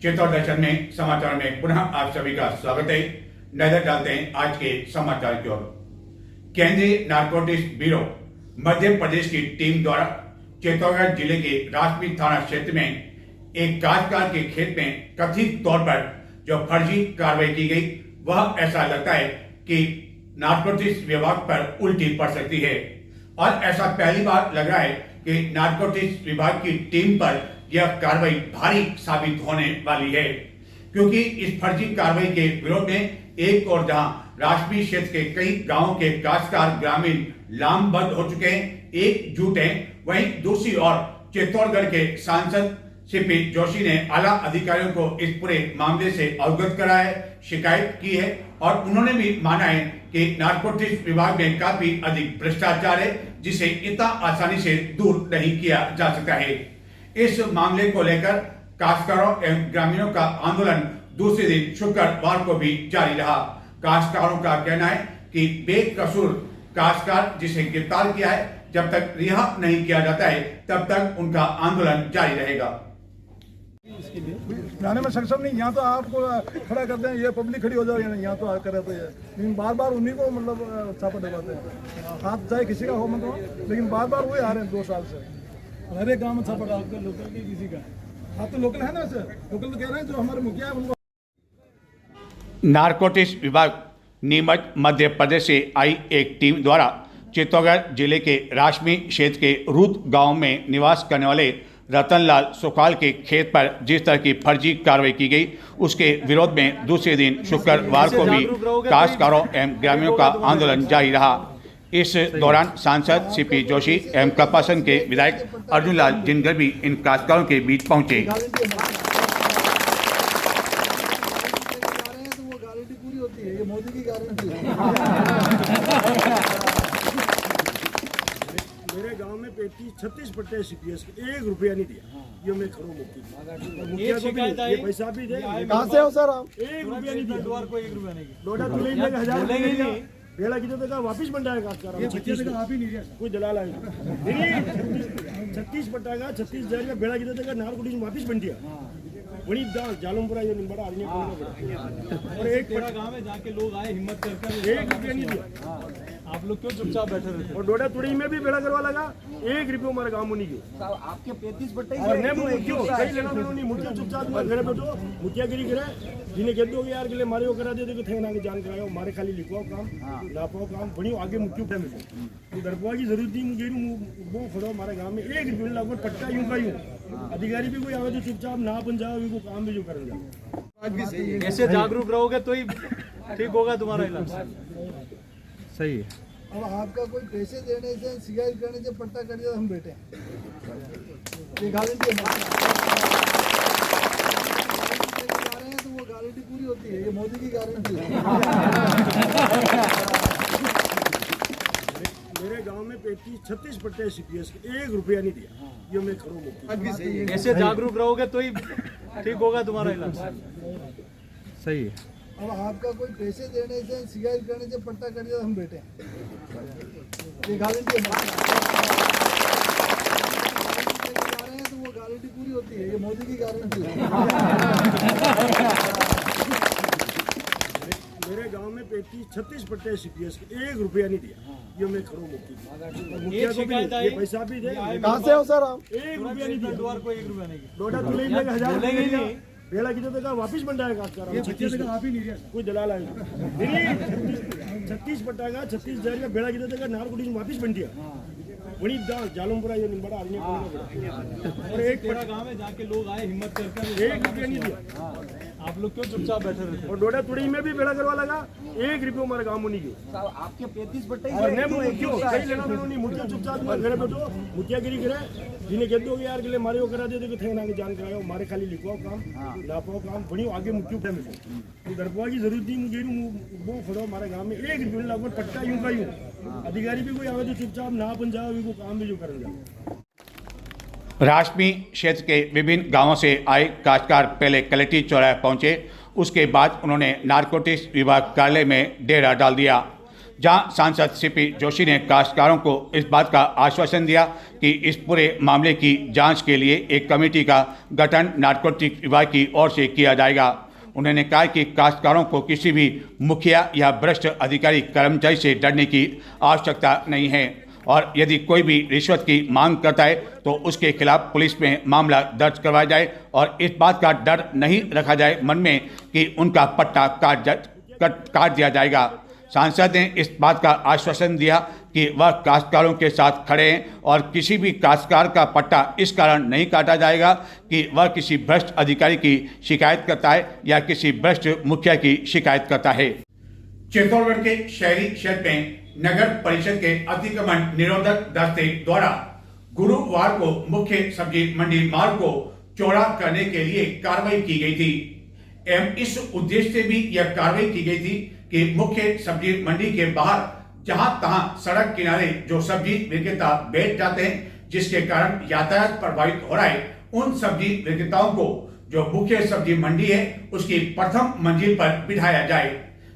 चित्तौड़ दर्शन में समाचार में पुनः आप सभी का स्वागत है। नजर डालते हैं आज के समाचार की ओर। केंद्रीय नारकोटिक्स ब्यूरो मध्य प्रदेश की टीम द्वारा चित्तौड़गढ़ जिले के राजमी थाना क्षेत्र में एक काश्तकार के खेत में कथित तौर पर जो फर्जी कार्रवाई की गई, वह ऐसा लगता है कि नारकोटिक्स विभाग पर उल्टी पड़ सकती है। और ऐसा पहली बार लग रहा है कि नारकोटिक्स विभाग की टीम पर यह कार्रवाई भारी साबित होने वाली है, क्योंकि इस फर्जी कार्रवाई के विरोध में एक और जहां राजमी क्षेत्र के कई गांवों के काश्तकार ग्रामीण लामबंद हो चुके हैं, एकजुट हैं, वहीं दूसरी ओर चित्तौड़गढ़ के सांसद सीपी जोशी ने आला अधिकारियों को इस पूरे मामले से अवगत करा है, शिकायत की है और उन्होंने भी माना है कि नारकोटिक्स विभाग में काफी अधिक भ्रष्टाचार है, जिसे इतना आसानी से दूर नहीं किया जा सकता है। इस मामले को लेकर काश्तकारों एवं ग्रामीणों का आंदोलन दूसरे दिन शुक्रवार को भी जारी रहा। काश्तकारों का कहना है कि बेकसूर काश्तकार जिसे गिरफ्तार किया है, जब तक रिहा नहीं किया जाता है तब तक उनका आंदोलन जारी रहेगा। जाने में सक्षम नहीं, यहाँ तो आपको खड़ा करते हैं, ये पब्लिक खड़ी हो जाएगी, यहाँ तो आकर रहते हैं, लेकिन बार बार उन्हीं को मतलब छापा डलवाते हैं। हाथ चाहे किसी का हो मतलब, लेकिन बार बार वही आ रहे हैं 2 साल से। हर एक गाँव में छापा डालते हैं, लोकल की किसी का। हाँ तो लोकल है ना सर, लोकल तो कह रहे हैं जो हमारे मुखिया है उनको। नारकोटिक्स विभाग नीमच मध्य प्रदेश से आई एक टीम द्वारा चित्तौड़गढ़ जिले के राजमी क्षेत्र के रूद गांव में निवास करने वाले रतनलाल सुखाल के खेत पर जिस तरह की फर्जी कार्रवाई की गई, उसके विरोध में दूसरे दिन शुक्रवार को भी काश्तकारों एवं ग्रामीणों का आंदोलन जारी रहा। इस दौरान सांसद सीपी जोशी एवं कपासन के विधायक अर्जुन लाल जिनगर भी इन काश्तकारों के बीच पहुंचे। मोदी की गारंटी है। मेरे गांव में 35-36 पट्टे सीपीएस के 1 रुपया नहीं दिया, ये मैं खड़ो मुखिया को भी ये पैसा भी दे। कहाँ से हो सर आप? 1 रुपया नहीं दिया, को 1 रुपया नहीं, डोडा तो नहीं लेगा, 1000 लेगा, बेड़ा की तो वापिस बन जाएगा। ये 36 का आप ही नहीं दिया, कोई दलाल आएगा नहीं। 36 पट्टा का 36 हजार का बेड़ा की तो नारकोटिक्स वापिस बन दिया। बड़ी जालमपुरा ये निम्बड़ा आदमी और एक पूरा गांव में जाके लोग आए हिम्मत करके 1 रुपया नहीं दिया। आप लोग क्यों चुपचाप बैठे रहते? और डोडा तुड़ी में भी बेड़ा करवा लगा, 1 रुपया हमारे गांव में नहीं गए। आपके 35 बट्टे क्यों सही लेना नहीं, मुखिया चुपचाप घर बैठो, मुखियागिरी करे, जिन्हें कहते हो यार के लिए मारे वो करा दे, थे ना जान कराओ, मारे खाली लिखवाओ काम, ना पाओ काम, बड़ी आगे मुख्य उठा मिले दरपवा की जरूरत नहीं। मुझे वो खड़ो हमारे गाँव में 1 रुपया लगभग पट्टा यूं का यूं, अधिकारी भी कोई आवे तो चुपचाप ना बन जाओ, इनको काम भी जो करेंगे। ऐसे जागरूक रहोगे तो ही ठीक होगा तुम्हारा इलाज। सही है। अब आपका कोई पैसे देने से शिकायत करने से पट्टा कर दिया, हम बैठे ये गारंटी है। तो वो गारंटी पूरी होती है, ये मोदी की गारंटी है। मेरे गांव में 35-36 पट्टे सीपीएस के 1 रुपया नहीं दिया, ये मैं खड़ो मुखिया। ऐसे जागरूक रहोगे तो ही ठीक होगा तुम्हारा इलाज। सही है। अब आपका कोई पैसे देने से शिकायत करने से पट्टा कर दिया, हम बैठे ये गारंटी है। तो वो गारंटी पूरी होती है, ये मोदी की गारंटी है। मेरे गांव में 35-36 पट्टे सीपीएस के 1 रुपया नहीं दिया, ये मैं खड़ो मुखिया को भी ये पैसा भी दे। कहाँ से हो सर आप? 1 रुपया नहीं दिया, को 1 रुपया नहीं, डोडा तो नहीं लेगा, 1000 लेगा, बेड़ा की तो वापिस बन जाएगा। ये 36 का आप ही नहीं दिया, कोई दलाल आएगा नहीं। 36 पट्टा का 36 हजार का बेड़ा की तो नारकोटिक्स वापिस बन दिया। बड़ी जालमपुरा ये निम्बड़ा आदमी और एक पूरा गांव में जाके लोग आए हिम्मत करके 1 रुपया नहीं दिया। आप लोग क्यों चुपचाप बैठे रहते? और डोडा तुड़ी में भी बेड़ा करवा लगा, 1 रुपया हमारे गांव में नहीं गए। आपके 35 बट्टे क्यों सही लेना नहीं, मुखिया चुपचाप घर बैठो, मुखियागिरी करे, जिन्हें कहते हो यार के लिए मारे वो करा दे, थे ना जान कराओ, मारे खाली लिखवाओ काम, ना पाओ काम, बड़ी आगे मुख्य उठा मिले दरपवा की जरूरत नहीं। मुझे वो खड़ो हमारे गाँव में 1 रुपया लगभग पट्टा यूं का यूं, अधिकारी भी कोई आवे तो चुपचाप ना बन जाओ, इनको काम भी जो करेंगे। राजमी क्षेत्र के विभिन्न गांवों से आए काश्तकार पहले कलेक्ट्री चौराहे पहुंचे, उसके बाद उन्होंने नारकोटिक्स विभाग कार्यालय में डेरा डाल दिया। जहां सांसद सीपी जोशी ने काश्तकारों को इस बात का आश्वासन दिया कि इस पूरे मामले की जांच के लिए एक कमेटी का गठन नारकोटिक विभाग की ओर से किया जाएगा। उन्होंने कहा कि काश्तकारों को किसी भी मुखिया या भ्रष्ट अधिकारी कर्मचारी से डरने की आवश्यकता नहीं है और यदि कोई भी रिश्वत की मांग करता है तो उसके खिलाफ पुलिस में मामला दर्ज करवाया जाए और इस बात का डर नहीं रखा जाए मन में कि उनका पट्टा काट दिया जाएगा। सांसद ने इस बात का आश्वासन दिया कि वह काश्तकारों के साथ खड़े हैं और किसी भी काश्तकार का पट्टा इस कारण नहीं काटा जाएगा कि वह किसी भ्रष्ट अधिकारी की शिकायत करता है या किसी भ्रष्ट मुखिया की शिकायत करता है। चित्तौड़गढ़ के शहरी क्षेत्र में नगर परिषद के अतिक्रमण निरोधक दस्ते द्वारा गुरुवार को मुख्य सब्जी मंडी मार्ग को चौड़ा करने के लिए कार्रवाई की गई थी एवं इस उद्देश्य से भी यह कार्रवाई की गई थी कि मुख्य सब्जी मंडी के बाहर जहां तहां सड़क किनारे जो सब्जी विक्रेता बैठ जाते हैं जिसके कारण यातायात प्रभावित हो रहा है, उन सब्जी विक्रेताओं को जो मुख्य सब्जी मंडी है उसकी प्रथम मंजिल पर बिठाया जाए,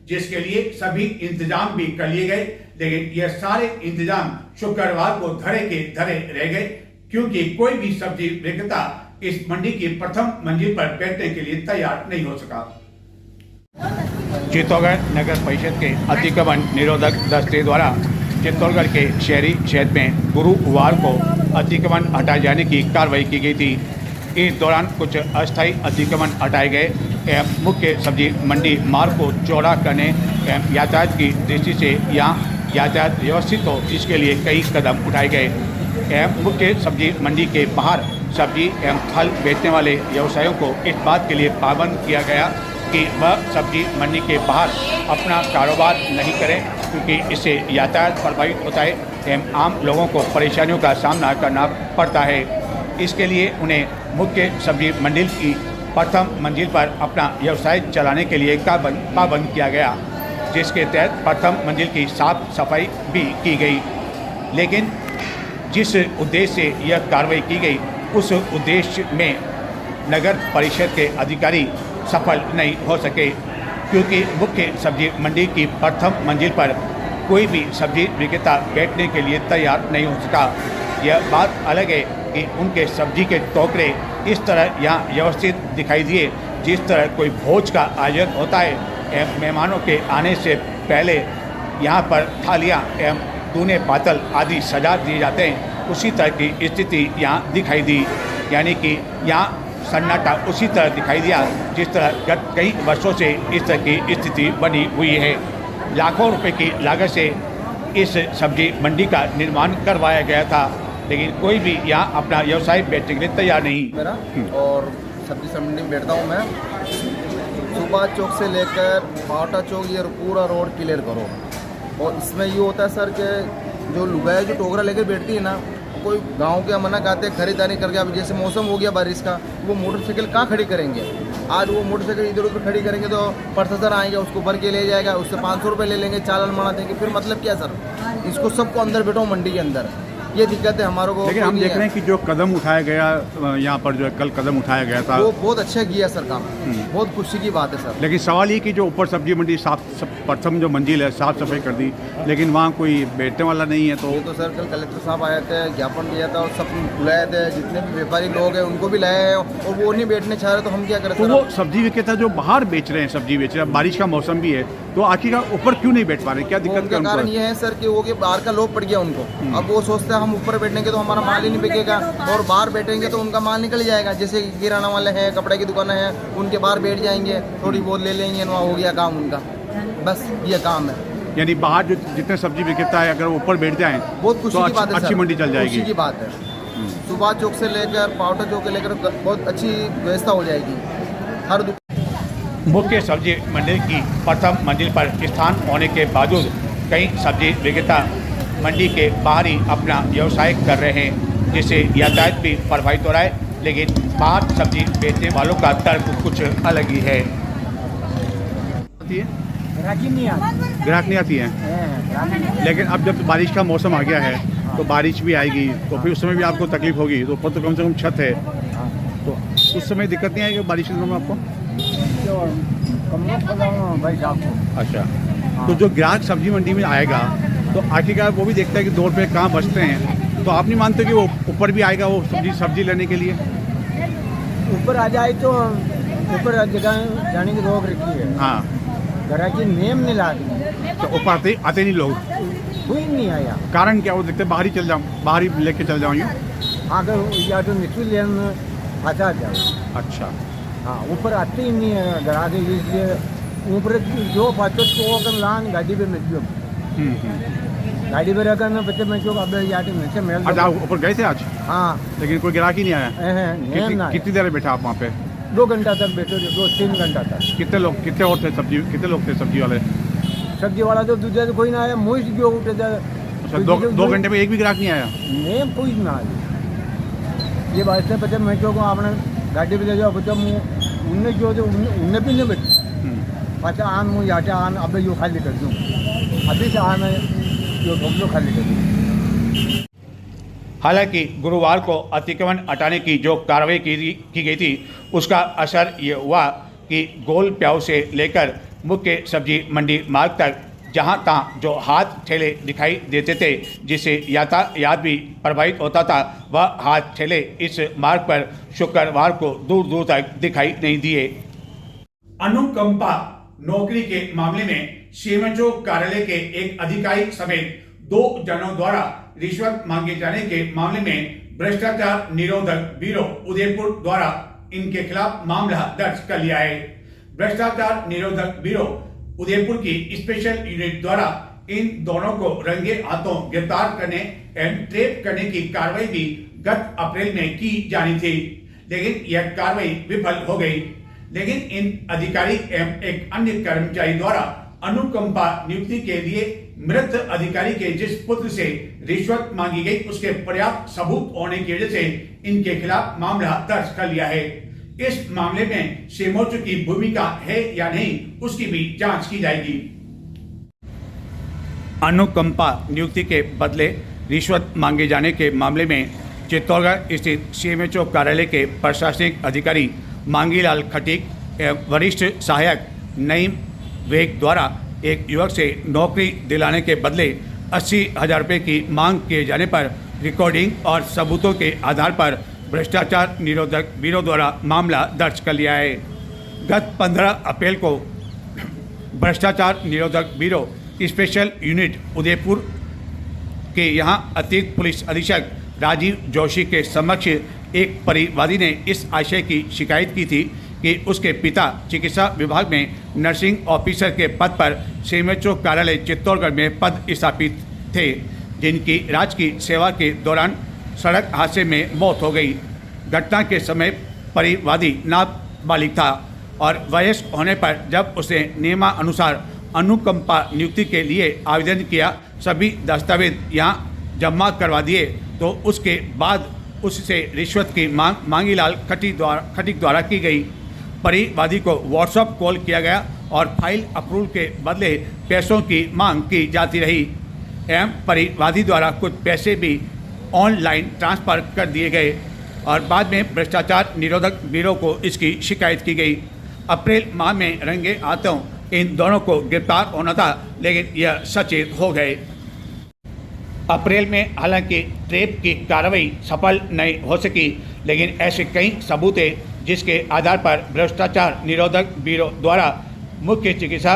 जिसके लिए सभी इंतजाम भी कर लिए गए। लेकिन यह सारे इंतजाम शुक्रवार को धरे के धरे रह गए क्योंकि कोई भी सब्जी विक्रेता इस मंडी की प्रथम मंजिल पर बैठने के लिए तैयार नहीं हो सका। चित्तौड़गढ़ नगर परिषद के अतिक्रमण निरोधक दस्ते द्वारा चित्तौड़गढ़ के शहरी क्षेत्र में गुरुवार को अतिक्रमण हटाए जाने की कार्रवाई की गई थी। इस दौरान कुछ अस्थायी अतिक्रमण हटाए गए एवं मुख्य सब्जी मंडी मार्ग को चौड़ा करने एवं यातायात की दृष्टि से यहाँ यातायात व्यवस्थित हो इसके लिए कई कदम उठाए गए एवं मुख्य सब्जी मंडी के बाहर सब्जी एवं फल बेचने वाले व्यवसायियों को इस बात के लिए पाबंद किया गया कि वह सब्जी मंडी के बाहर अपना कारोबार नहीं करें क्योंकि इससे यातायात प्रभावित होता है एवं आम लोगों को परेशानियों का सामना करना पड़ता है। इसके लिए उन्हें मुख्य सब्जी मंडी की प्रथम मंजिल पर अपना व्यवसाय चलाने के लिए पाबंद किया गया, जिसके तहत प्रथम मंजिल की साफ सफाई भी की गई। लेकिन जिस उद्देश्य से यह कार्रवाई की गई उस उद्देश्य में नगर परिषद के अधिकारी सफल नहीं हो सके क्योंकि मुख्य सब्जी मंडी की प्रथम मंजिल पर कोई भी सब्जी विक्रेता बैठने के लिए तैयार नहीं हो सका। यह बात अलग है कि उनके सब्जी के टोकरे इस तरह यहाँ व्यवस्थित दिखाई दिए जिस तरह कोई भोज का आयोजन होता है एवं मेहमानों के आने से पहले यहाँ पर थालियाँ एवं दूने पातल आदि सजा दिए जाते हैं, उसी तरह की स्थिति यहाँ दिखाई दी। यानी कि यहाँ सन्नाटा उसी तरह दिखाई दिया जिस तरह गत कई वर्षों से इस तरह की स्थिति बनी हुई है। लाखों रुपए की लागत से इस सब्जी मंडी का निर्माण करवाया गया था, लेकिन कोई भी यहाँ अपना व्यवसाय बैठने के लिए तैयार नहीं। मेरा और सब्जी मंडी में बैठता हूँ मैं। सुबह चौक से लेकर पावटा चौक ये पूरा रोड क्लियर करो। और इसमें ये होता है सर कि जो लुगाई जो टोकरा लेकर बैठती है ना, कोई गांव के मना कहते हैं खरीदारी करके, अब जैसे मौसम हो गया बारिश का, वो मोटरसाइकिल कहाँ खड़ी करेंगे। आज वो मोटरसाइकिल इधर उधर खड़ी करेंगे तो प्रशासन आएंगे उसको भर के ले जाएगा, उससे 500 रुपये ले लेंगे, चालान मना देंगे। फिर मतलब क्या सर, इसको सबको अंदर बैठो मंडी के अंदर, ये दिक्कत है हमारे को। लेकिन हम देख रहे हैं कि जो कदम उठाया गया यहाँ पर, जो है कल कदम उठाया गया था, वो बहुत अच्छा किया सर काम, बहुत खुशी की बात है सर। लेकिन सवाल ये कि जो ऊपर सब्जी मंडी प्रथम जो मंजिल है साफ सफाई कर दी, लेकिन वहाँ कोई बैठने वाला नहीं है। तो ये तो सर कल कलेक्टर साहब आए थे, ज्ञापन दिया था और सब बुलाए थे, जितने भी व्यापारी लोग हैं उनको भी लाए हैं और वो नहीं बैठने चाह रहे, तो हम क्या करें। तो वो सब्जी विक्रेता जो बाहर बेच रहे हैं, सब्जी बेच रहे हैं, बारिश का मौसम भी है, तो आखिरकार ऊपर क्यों नहीं बैठ पा रहे, क्या दिक्कत का कारण ये है सर कि वो बाहर का लोग पड़ गया उनको। अब वो सोचते हैं हम ऊपर बैठेंगे तो हमारा माल ही नहीं बिकेगा, और बाहर बैठेंगे तो उनका माल निकल जाएगा। जैसे किराना वाले हैं, कपड़े की दुकानें हैं, उनके बाहर बैठ जाएंगे, थोड़ी बहुत ले लेंगे, वहाँ हो गया काम उनका, बस ये काम है। यानी बाहर जो जितने सब्जी विक्रेता है अगर ऊपर बैठ जाएं बहुत खुशी की बात है, अच्छी मंडी चल जाएगी। खुशी की बात है। सुबह चौक से लेकर पावटा चौक से लेकर बहुत अच्छी व्यवस्था हो जाएगी हर। मुख्य सब्जी मंडी की प्रथम मंजिल पर स्थान होने के बावजूद कई सब्जी विक्रेता मंडी के बाहर ही अपना व्यवसाय कर रहे हैं, जिससे यातायात भी प्रभावित हो रहा है। लेकिन बाहर सब्जी बेचने वालों का तर्क कुछ अलग ही है। ग्राहक नहीं आती है, लेकिन अब जब बारिश का मौसम आ गया है तो बारिश भी आएगी, तो फिर उस समय भी आपको तकलीफ होगी। तो ऊपर तो कम से कम छत है, तो उस समय दिक्कत नहीं आएगी बारिश के समय में आपको? भाई साहब को अच्छा, तो जो ग्राहक सब्जी मंडी में आएगा तो आखिरकार वो भी देखता है कि 2 रुपये कहाँ बचते हैं, तो आप नहीं मानते कि वो ऊपर भी आएगा वो सब्जी लेने के लिए? ऊपर आ जाए तो ऊपर जगह जाने की रोक रखी है। हाँ, ग्राहक की नेम नहीं ला दी तो ऊपर आते नहीं लोग, कोई नहीं आया। कारण क्या? वो देखते बाहर ही चल जाऊँ, बाहर ही लेके चल जाऊँ यूँ। अगर या तो निचली लेन फंसा जाए। अच्छा, हाँ, ऊपर आते ही नहीं है ग्राहक, इसलिए ऊपर जो पाचो तो अगर लान गाड़ी पे मिल गयो, गाड़ी पे रखकर ना बच्चे मैं अब या नीचे मिल। अच्छा, ऊपर गए थे आज? हाँ, लेकिन कोई ग्राहक ही नहीं आया। कितनी देर बैठा आप वहाँ पे? 2 घंटा तक बैठे थे, 2-3 घंटा तक। कितने लोग कितने लोग थे सब्जी वाले? सब्जी वाला तो दूसरे तो कोई ना आया, मुझ जो उठे थे। अच्छा, 2 घंटे में एक भी ग्राहक नहीं आया? नेम कोई ना आया। ये बात है बच्चे मैं को आपने गाड़ी पे ले जाओ बच्चा मुँह उनने जो थे उनने भी नहीं बैठे। अच्छा आन मुँह याटे आन अब यो खाली कर दूँ, अभी से आन यो ढोकलो खाली कर दूँ। हालांकि गुरुवार को अतिक्रमण हटाने की जो कार्रवाई की गई थी उसका असर ये हुआ कि गोल प्याऊ से लेकर मुख्य सब्जी मंडी मार्ग तक जहां तहां जो हाथ ठेले दिखाई देते थे, जिससे यातायात भी प्रभावित होता था, वह हाथ ठेले इस मार्ग पर शुक्रवार को दूर दूर तक दिखाई नहीं दिए। अनुकंपा नौकरी के मामले में सीएमएचओ कार्यालय के एक अधिकारी समेत 2 जनों द्वारा रिश्वत मांगे जाने के मामले में भ्रष्टाचार निरोधक ब्यूरो उदयपुर द्वारा इनके खिलाफ मामला दर्ज कर लिया है। भ्रष्टाचार निरोधक ब्यूरो उदयपुर की स्पेशल यूनिट द्वारा इन दोनों को रंगे हाथों गिरफ्तार करने एवं ट्रेप करने की कार्रवाई भी गत अप्रैल में की जानी थी, लेकिन यह कार्रवाई विफल हो गई। लेकिन इन अधिकारी एवं एक अन्य कर्मचारी द्वारा अनुकंपा नियुक्ति के लिए मृत अधिकारी के जिस पुत्र से रिश्वत मांगी गई उसके पर्याप्त सबूत होने की वजह से इनके खिलाफ मामला दर्ज कर लिया है। इस मामले में सीएमएचओ की भूमिका है या नहीं उसकी भी जांच की जाएगी। अनुकंपा नियुक्ति के बदले रिश्वत मांगे जाने के मामले में चित्तौड़गढ़ स्थित सीएमएचओ कार्यालय के प्रशासनिक अधिकारी मांगीलाल खटीक एवं वरिष्ठ सहायक नईम वेग द्वारा एक युवक से नौकरी दिलाने के बदले 80,000 रुपये की मांग किए जाने पर रिकॉर्डिंग और सबूतों के आधार पर भ्रष्टाचार निरोधक ब्यूरो द्वारा मामला दर्ज कर लिया है। गत 15 अप्रैल को भ्रष्टाचार निरोधक ब्यूरो स्पेशल यूनिट उदयपुर के यहां अतिरिक्त पुलिस अधीक्षक राजीव जोशी के समक्ष एक परिवादी ने इस आशय की शिकायत की थी कि उसके पिता चिकित्सा विभाग में नर्सिंग ऑफिसर के पद पर सीएमएचओ कार्यालय चित्तौड़गढ़ में पद स्थापित थे, जिनकी राजकीय सेवा के दौरान सड़क हादसे में मौत हो गई। घटना के समय परिवादी नाबालिग था और वयस्क होने पर जब उसने नियमानुसार अनुकंपा नियुक्ति के लिए आवेदन किया, सभी दस्तावेज यहाँ जमा करवा दिए, तो उसके बाद उससे रिश्वत की मांग मांगीलाल खटीक द्वारा की गई। परिवादी को व्हाट्सएप कॉल किया गया और फाइल अप्रूवल के बदले पैसों की मांग की जाती रही एवं परिवादी द्वारा कुछ पैसे भी ऑनलाइन ट्रांसफ़र कर दिए गए और बाद में भ्रष्टाचार निरोधक ब्यूरो को इसकी शिकायत की गई। अप्रैल माह में रंगे हाथों इन दोनों को गिरफ्तार होना था, लेकिन यह सचेत हो गए। अप्रैल में हालांकि ट्रेप की कार्रवाई सफल नहीं हो सकी, लेकिन ऐसे कई सबूत हैं जिसके आधार पर भ्रष्टाचार निरोधक ब्यूरो द्वारा मुख्य चिकित्सा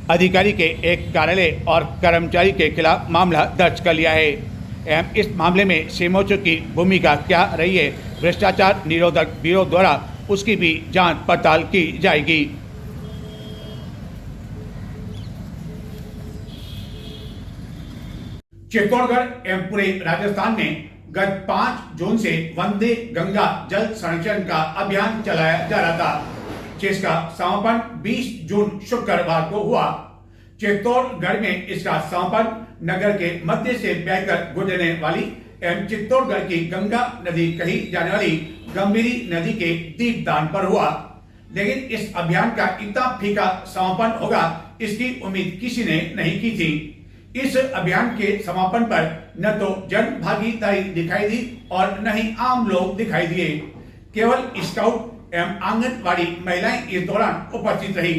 अधिकारी के एक कार्यालय और कर्मचारी के खिलाफ मामला दर्ज कर लिया है एवं इस मामले में सीएमएचओ की भूमिका क्या रही है, भ्रष्टाचार निरोधक ब्यूरो द्वारा उसकी भी जांच पड़ताल की जाएगी। चित्तौड़गढ़ एवं पूरे राजस्थान में गत 5 जून से वंदे गंगा जल संरक्षण का अभियान चलाया जा रहा था, जिसका समापन 20 जून शुक्रवार को हुआ। चित्तौड़गढ़ में इसका समापन नगर के मध्य से बहकर गुजरने वाली एवं चित्तौड़गढ़ की गंगा नदी कही जाने वाली गंभीरी नदी के दीपदान पर हुआ। लेकिन इस अभियान का इतना फीका समापन होगा इसकी उम्मीद किसी ने नहीं की थी। इस अभियान के समापन पर न तो जन भागीदारी दिखाई दी और न ही आम लोग दिखाई दिए। केवल स्काउट एवं आंगनवाड़ी महिलाएं इस दौरान उपस्थित रही।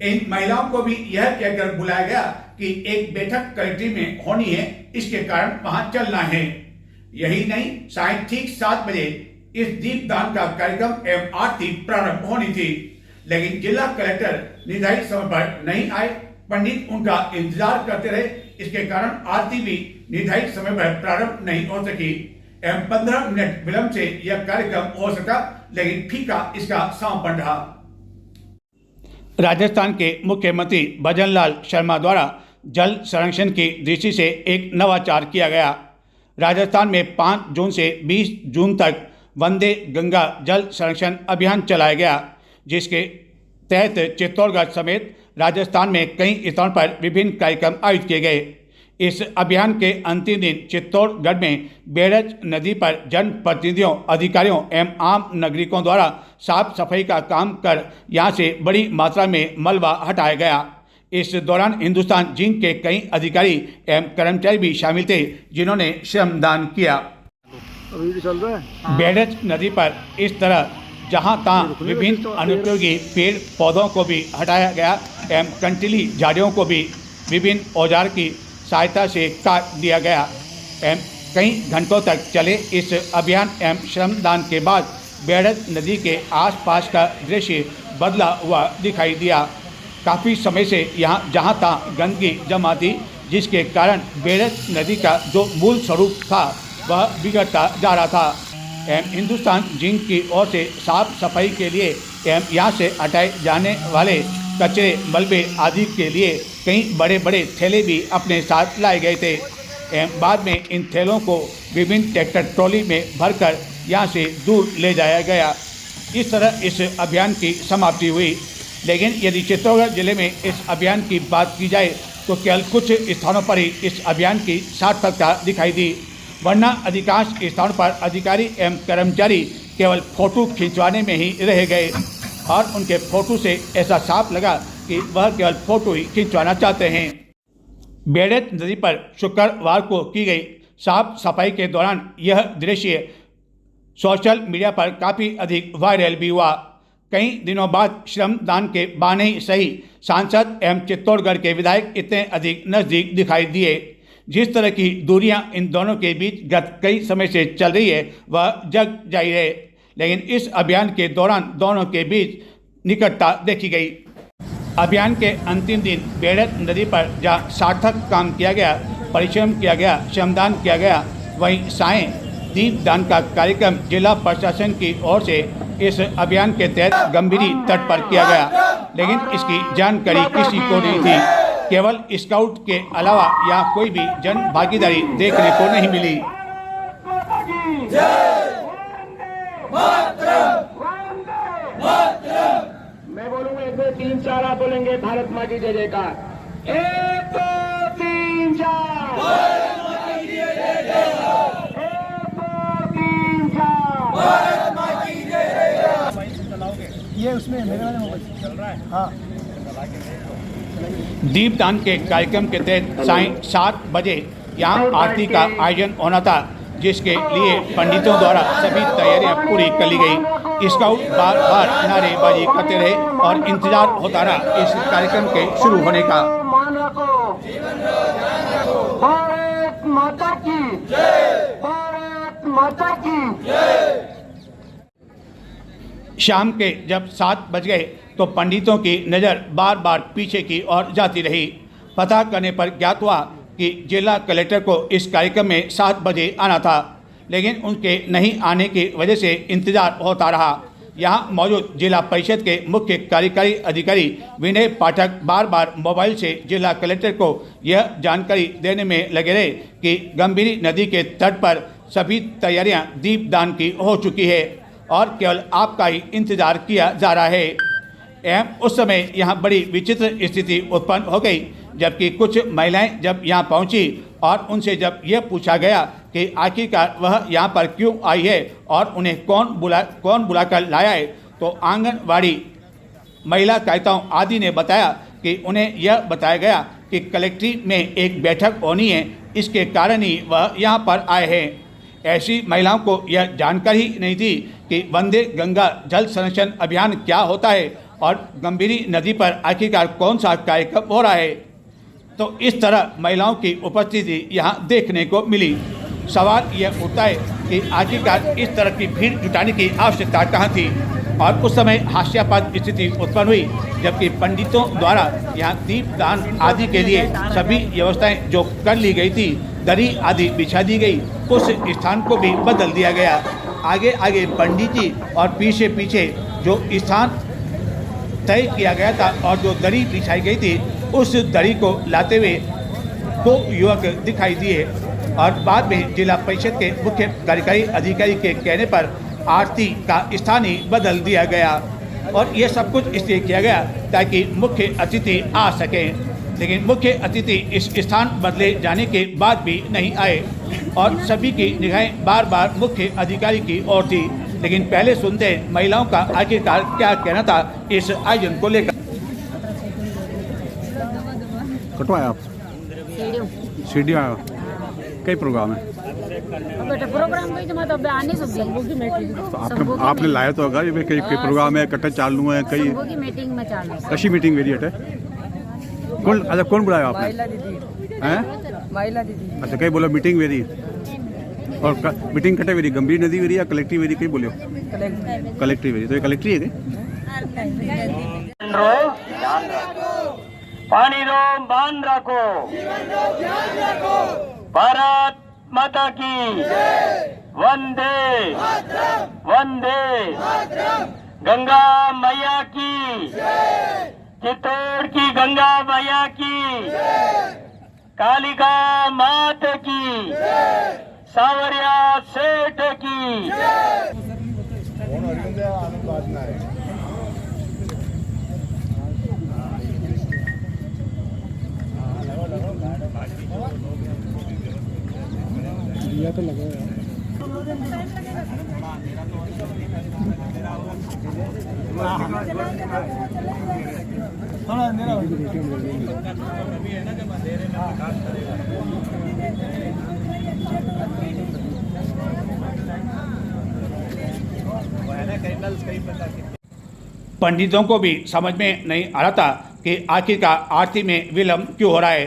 इन महिलाओं को भी यह कहकर बुलाया गया कि एक बैठक कलेक्ट्रेट में होनी है, इसके कारण वहां चलना है। यही नहीं, सायं ठीक 7 बजे इस दीपदान का कार्यक्रम एवं आरती प्रारंभ होनी थी, लेकिन जिला कलेक्टर निर्धारित समय पर नहीं आए। पंडित उनका इंतजार करते रहे, इसके कारण आरती भी निर्धारित समय पर प्रारंभ नहीं हो सकी एवं 15 मिनट विलंब से यह कार्यक्रम हो सका, लेकिन फीका इसका समापन रहा। राजस्थान के मुख्यमंत्री भजनलाल शर्मा द्वारा जल संरक्षण की दृष्टि से एक नवाचार किया गया। राजस्थान में 5 जून से 20 जून तक वंदे गंगा जल संरक्षण अभियान चलाया गया, जिसके तहत चित्तौड़गढ़ समेत राजस्थान में कई स्थानों पर विभिन्न कार्यक्रम आयोजित किए गए। इस अभियान के अंतिम दिन चित्तौड़गढ़ में बेड़ज नदी पर जनप्रतिनिधियों, अधिकारियों एवं आम नागरिकों द्वारा साफ सफाई का काम कर यहां से बड़ी मात्रा में मलबा हटाया गया। इस दौरान हिंदुस्तान जिंक के कई अधिकारी एवं कर्मचारी भी शामिल थे, जिन्होंने श्रमदान किया। बेड़ज नदी पर इस तरह जहां तहां विभिन्न अनुपयोगी पेड़ पौधों को भी हटाया गया एवं कंटीली झाड़ियों को भी विभिन्न औजार की सहायता से काट दिया गया एवं कई घंटों तक चले इस अभियान एवं श्रमदान के बाद बेड़ज नदी के आसपास का दृश्य बदला हुआ दिखाई दिया। काफ़ी समय से यहाँ जहाँ तहाँ गंदगी जमा थी, जिसके कारण बेड़ज नदी का जो मूल स्वरूप था वह बिगड़ता जा रहा था एवं हिंदुस्तान जिंक की ओर से साफ सफाई के लिए एवं यहाँ से हटाए जाने वाले कचरे, मलबे आदि के लिए कई बड़े बड़े थैले भी अपने साथ लाए गए थे एवं बाद में इन थैलों को विभिन्न ट्रैक्टर ट्रॉली में भरकर यहाँ से दूर ले जाया गया। इस तरह इस अभियान की समाप्ति हुई। लेकिन यदि चित्तौड़गढ़ जिले में इस अभियान की बात की जाए तो केवल कुछ स्थानों पर ही इस अभियान की सार्थकता दिखाई दी, वरना अधिकांश स्थानों पर अधिकारी एवं कर्मचारी केवल फोटो खिंचवाने में ही रह गए और उनके फोटो से ऐसा साफ लगा कि वह केवल फोटो ही खिंचवाना चाहते हैं। बेड़ज नदी पर शुक्रवार को की गई साफ सफाई के दौरान यह दृश्य सोशल मीडिया पर काफ़ी अधिक वायरल भी हुआ। कई दिनों बाद श्रमदान के बहाने ही सही सांसद एवं चित्तौड़गढ़ के विधायक इतने अधिक नज़दीक दिखाई दिए। जिस तरह की दूरियां इन दोनों के बीच गत कई समय से चल रही है वह जग जाहिर है, लेकिन इस अभियान के दौरान दोनों के बीच निकटता देखी गई। अभियान के अंतिम दिन बेड़ज नदी पर जहाँ सार्थक काम किया गया, परिश्रम किया गया, श्रमदान किया गया, वहीं सायं दीपदान का कार्यक्रम जिला प्रशासन की ओर से इस अभियान के तहत गंभीरी तट पर किया गया, लेकिन इसकी जानकारी किसी को नहीं थी। केवल स्काउट के अलावा यहाँ कोई भी जन भागीदारी देखने को नहीं मिली। मैं बोलूंगा 1 2 3 4 आप बोलेंगे भारत माँ की जय जयकार। 1 2 3 4 भारत माँ की जय जयकार। 1 2 3 4 भारत माँ की जय जयकार। ये उसमें मेरे वाले मोबाइल चल रहा है। हाँ, दीपदान के कार्यक्रम के तहत सायं 7 बजे यहाँ आरती का आयोजन होना था, जिसके लिए पंडितों द्वारा सभी तैयारियां पूरी कर ली गई। स्काउट बार बार नारेबाजी करते रहे और इंतजार होता रहा इस कार्यक्रम के शुरू होने का। भारत माता की जय, भारत माता की जय। शाम के जब 7 बज गए तो पंडितों की नज़र बार बार पीछे की ओर जाती रही। पता करने पर ज्ञात हुआ कि जिला कलेक्टर को इस कार्यक्रम में 7 बजे आना था, लेकिन उनके नहीं आने की वजह से इंतजार होता रहा। यहाँ मौजूद जिला परिषद के मुख्य कार्यकारी अधिकारी विनय पाठक बार बार मोबाइल से जिला कलेक्टर को यह जानकारी देने में लगे रहे कि गंभीरी नदी के तट पर सभी तैयारियां दीपदान की हो चुकी है और केवल आपका ही इंतजार किया जा रहा है। एवं उस समय यहाँ बड़ी विचित्र स्थिति उत्पन्न हो गई, जबकि कुछ महिलाएं जब यहाँ पहुँची और उनसे जब यह पूछा गया कि आखिरकार वह यहाँ पर क्यों आई है और उन्हें कौन बुलाकर लाया है, तो आंगनवाड़ी महिला कार्यताओं आदि ने बताया कि उन्हें यह बताया गया कि कलेक्ट्रेट में एक बैठक होनी है, इसके कारण ही वह यहाँ पर आए हैं। ऐसी महिलाओं को यह जानकारी ही नहीं थी कि वंदे गंगा जल संरक्षण अभियान क्या होता है और गंभीरी नदी पर आखिरकार कौन सा कार्यक्रम हो रहा है। तो इस तरह महिलाओं की उपस्थिति यहाँ देखने को मिली। सवाल यह उठता है कि आखिरकार इस तरह की भीड़ जुटाने की आवश्यकता कहाँ थी और उस समय हास्यास्पद स्थिति उत्पन्न हुई, जबकि पंडितों द्वारा यहाँ दीपदान आदि के लिए सभी व्यवस्थाएं जो कर ली गई थी, दरी आदि बिछा दी गई, उस स्थान को भी बदल दिया गया। आगे आगे पंडित जी और पीछे पीछे जो स्थान तय किया गया था और जो दरी बिछाई गई थी, उस दरी को लाते हुए 2 युवक दिखाई दिए और बाद में जिला परिषद के मुख्य कार्यकारी अधिकारी के कहने पर आरती का स्थान ही बदल दिया गया और ये सब कुछ इसलिए किया गया ताकि मुख्य अतिथि आ सकें। लेकिन मुख्य अतिथि इस स्थान बदले जाने के बाद भी नहीं आए और सभी की निगाहें बार बार मुख्य अधिकारी की ओर थी। लेकिन पहले सुनते हैं महिलाओं का आखिरकार क्या कहना था इस आयोजन को लेकर। कटवाया आप सीढ़ियाँ कई प्रोग्राम है बेटा प्रोग्राम कोई जमा तो आने सब तो आपने लाया तो होगा ये कई प्रोग्राम है, कट्टे चालू है, कई की मीटिंग में चालू है। कशी मीटिंग वेरिएट है। कौन अच्छा कौन बुलाया आपने? हैं महिला दीदी। अच्छा कई बोला मीटिंग वेरी और मीटिंग कटे वेरी गंभीर नदी वेरी या कलेक्टिव वेरी कई बोलो? Collective very. तो ये कलेक्टिव है पानी रो मान रखो, भारत माता की वंदे वंदे, गंगा मैया की, चित्तौड़ की गंगा मैया की, कालिका मात की, सावरिया सेठ की। दिया तो लगा है। पंडितों को भी समझ में नहीं आ रहा था कि आखिरकार आरती में विलंब क्यों हो रहा है।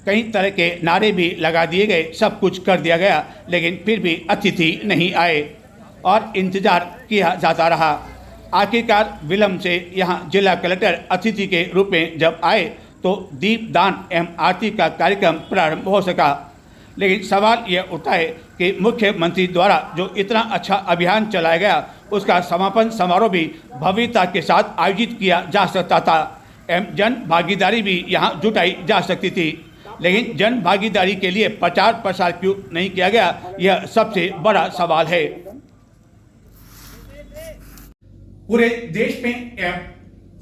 कई तरह के नारे भी लगा दिए गए, सब कुछ कर दिया गया, लेकिन फिर भी अतिथि नहीं आए और इंतजार किया जाता रहा। आखिरकार विलंब से यहाँ जिला कलेक्टर अतिथि के रूप में जब आए तो दीपदान एवं आरती का कार्यक्रम प्रारंभ हो सका। लेकिन सवाल यह उठता है कि मुख्यमंत्री द्वारा जो इतना अच्छा अभियान चलाया गया, उसका समापन समारोह भी भव्यता के साथ आयोजित किया जा सकता था एवं जन भागीदारी भी यहाँ जुटाई जा सकती थी। लेकिन जन भागीदारी के लिए प्रचार प्रसार क्यों नहीं किया गया, यह सबसे बड़ा सवाल है। पूरे देश में एवं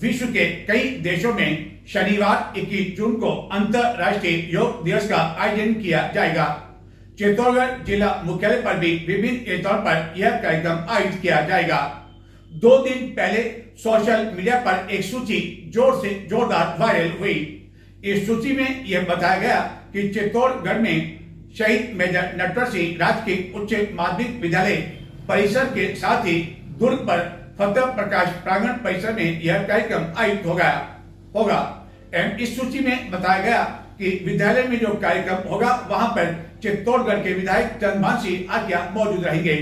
विश्व के कई देशों में शनिवार 21 जून को अंतर्राष्ट्रीय योग दिवस का आयोजन किया जाएगा। चित्तौड़गढ़ जिला मुख्यालय पर भी विभिन्न स्थानों पर यह कार्यक्रम आयोजित किया जाएगा। 2 दिन पहले सोशल मीडिया पर एक सूची जोरदार वायरल हुई। इस सूची में यह बताया गया कि चित्तौड़गढ़ में शहीद मेजर नटवर सिंह राजकीय उच्च माध्यमिक विद्यालय परिसर के साथ ही दुर्ग पर फतेह प्रकाश प्रांगण परिसर में यह कार्यक्रम आयोजित होगा। एवं इस सूची में बताया गया कि विद्यालय में जो कार्यक्रम होगा वहां पर चित्तौड़गढ़ के विधायक चंद्रभान सिंह आज्ञा मौजूद रहेंगे,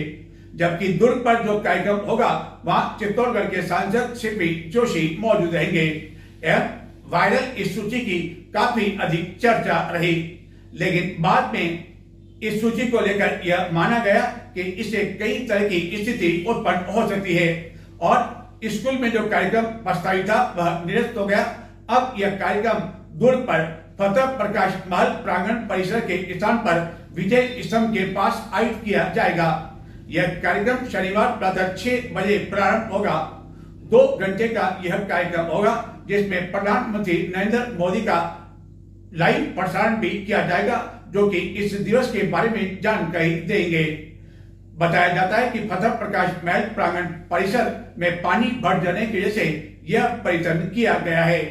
जबकि दुर्ग पर जो कार्यक्रम होगा वहां चित्तौड़गढ़ के सांसद शिल्पी जोशी मौजूद रहेंगे। एवं वायरल इस सूची की काफी अधिक चर्चा रही, लेकिन बाद में इस सूची को लेकर यह माना गया कि इससे कई तरह की स्थिति उत्पन्न हो सकती है और स्कूल में जो कार्यक्रम प्रस्तावित था वह निरस्त हो गया। अब यह कार्यक्रम दुर्ग पर फतेह प्रकाश महल प्रांगण परिसर के स्थान पर विजय स्तंभ के पास आयोजित किया जाएगा। यह कार्यक्रम शनिवार प्रातः 6 बजे प्रारंभ होगा। 2 घंटे का यह कार्यक्रम होगा, जिसमें प्रधानमंत्री नरेंद्र मोदी का लाइव प्रसारण भी किया जाएगा, जो कि इस दिवस के बारे में जानकारी देंगे। बताया जाता है कि फतेह प्रकाश महल प्रांगण परिसर में पानी भर जाने की वजह से यह परिवर्तन किया गया है।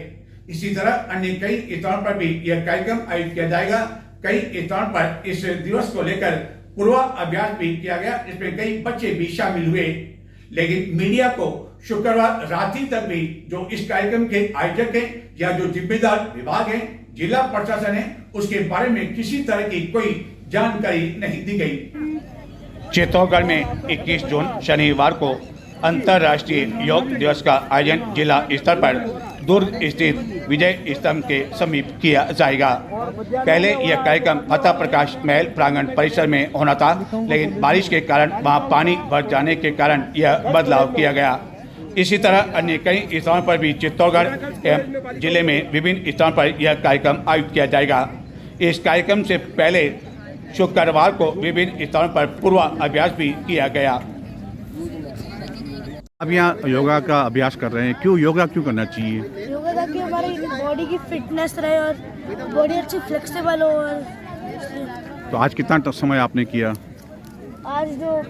इसी तरह अन्य कई स्थानों पर भी यह कार्यक्रम आयोजित किया जाएगा। कई स्थानों पर इस दिवस को लेकर पूर्वाभ्यास भी किया गया, जिसमें कई बच्चे भी शामिल हुए। लेकिन मीडिया को शुक्रवार रात्रि तक भी जो इस कार्यक्रम के आयोजक हैं या जो जिम्मेदार विभाग हैं, जिला प्रशासन है, उसके बारे में किसी तरह की कोई जानकारी नहीं दी गई। चित्तौड़गढ़ में 21 जून शनिवार को अंतर्राष्ट्रीय योग दिवस का आयोजन जिला स्तर पर दुर्ग स्थित विजय स्तंभ के समीप किया जाएगा। पहले यह कार्यक्रम फतेह प्रकाश महल प्रांगण परिसर में होना था, लेकिन बारिश के कारण वहां पानी भर जाने के कारण यह बदलाव किया गया। इसी तरह अन्य कई स्थानों पर भी चित्तौड़गढ़ एवं जिले में विभिन्न स्थानों पर यह कार्यक्रम आयोजित किया जाएगा। इस कार्यक्रम से पहले शुक्रवार को विभिन्न स्थानों पर पूर्वाभ्यास भी किया गया। अब यहाँ योगा का अभ्यास कर रहे हैं, क्यों योगा क्यों करना चाहिए? योगा ताकि हमारी बॉडी की फिटनेस रहे और बॉडी अच्छी फ्लेक्सिबल हो। और तो आज कितना समय आपने किया? आज जो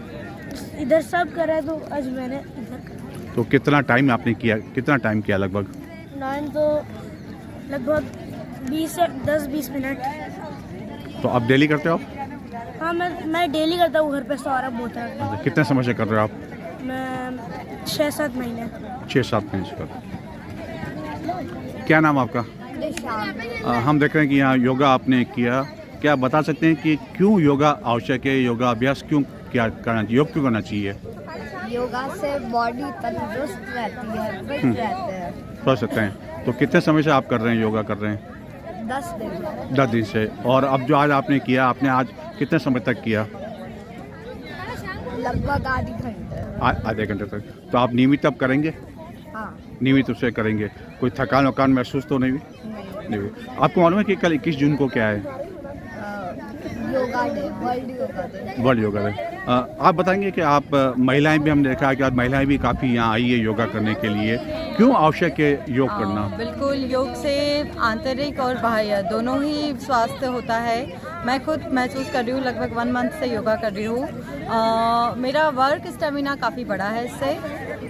इधर सब कर रहे हैं तो आज मैंने इधर करा। तो कितना टाइम आपने किया, कितना टाइम किया लगभग? 9 तो लगभग 20 से 10-20 मिनट। तो आप डेली करते हो आप? हाँ, मैं डेली करता हूँ, घर पे सौरभ होता है। कितने समय से कर रहे हो आप? मैं 6-7 महीने। 6-7 महीने से कर रहे हो। क्या नाम आपका? हम देख रहे हैं कि यहाँ योगा आपने किया, क्या बता सकते हैं कि क्यों योगा आवश्यक है, योगा अभ्यास क्यों क्या करना चाहिए, योग क्यों करना चाहिए? योगा से बॉडी तंदुरुस्त रहती है, फिट रहते हैं। समझ सकते हैं। तो कितने समय से आप कर रहे हैं, योगा कर रहे हैं? 10 दिन। 10 दिन से। और अब जो आज आपने किया, आपने आज कितने समय तक किया? लगभग आधे घंटे। आधे घंटे तक। तो आप नियमित अब करेंगे? हाँ। नियमित उससे करेंगे। कोई थकान वकान महसूस तो नहीं हुई? नहीं हुई। आपको मालूम है कि कल 21 जून को क्या है? Yoga day, world yoga day. World yoga day. आप बताएंगे कि आप महिलाएं भी, हमने देखा है कि आज महिलाएं भी काफ़ी यहाँ आई है योगा करने के लिए, क्यों आवश्यक है योग करना? बिल्कुल, योग से आंतरिक और बाह्य दोनों ही स्वास्थ्य होता है। मैं खुद महसूस कर रही हूँ, लगभग 1 मंथ से योगा कर रही हूँ। मेरा वर्क स्टेमिना काफ़ी बड़ा है इससे,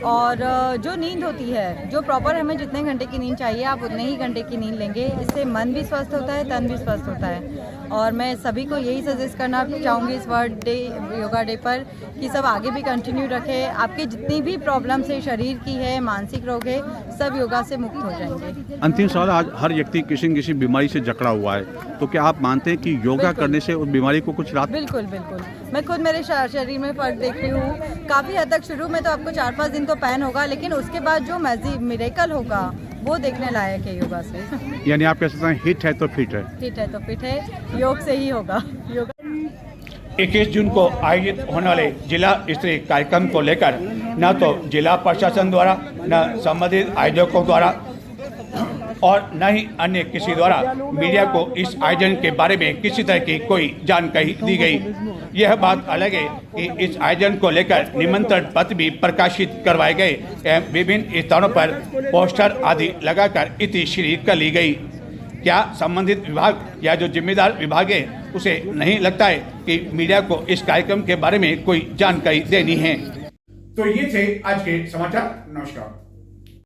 और जो नींद होती है, जो प्रॉपर हमें जितने घंटे की नींद चाहिए आप उतने ही घंटे की नींद लेंगे। इससे मन भी स्वस्थ होता है, तन भी स्वस्थ होता है। और मैं सभी को यही सजेस्ट करना चाहूँगी इस वर्ल्ड डे, योगा डे पर, कि सब आगे भी कंटिन्यू रखें। आपके जितनी भी प्रॉब्लम्स है, शरीर की है, मानसिक रोग है, सब योगा से मुक्त हो जाएंगे। अंतिम सवाल, आज हर व्यक्ति किसी न किसी बीमारी से जकड़ा हुआ है, तो क्या आप मानते हैं कि योगा करने से उस बीमारी को कुछ राहत? बिल्कुल बिल्कुल। मैं खुद मेरे शरीर में फर्क देख रही हूँ काफ़ी हद तक। शुरू में तो आपको 4-5 दिन तो पैन होगा, लेकिन उसके बाद जो मिरेकल होगा वो देखने लायक है योगा से। यानी आप कह सकते हैं हिट है तो फिट है? हिट है तो फिट है, योग से ही होगा। योगा 21 जून को आयोजित होने वाले जिला स्तरीय कार्यक्रम को लेकर न तो जिला प्रशासन द्वारा, न संबंधित आयोजकों द्वारा और न ही अन्य किसी द्वारा मीडिया को इस आयोजन के बारे में किसी तरह की कोई जानकारी दी गई। यह बात अलग है कि इस आयोजन को लेकर निमंत्रण पत्र भी प्रकाशित करवाए गए एवं विभिन्न स्थानों पर पोस्टर आदि लगाकर इतिश्री कर ली गई। क्या संबंधित विभाग या जो जिम्मेदार विभाग है उसे नहीं लगता है कि मीडिया को इस कार्यक्रम के बारे में कोई जानकारी देनी है? तो ये थे आज के समाचार। नमस्कार।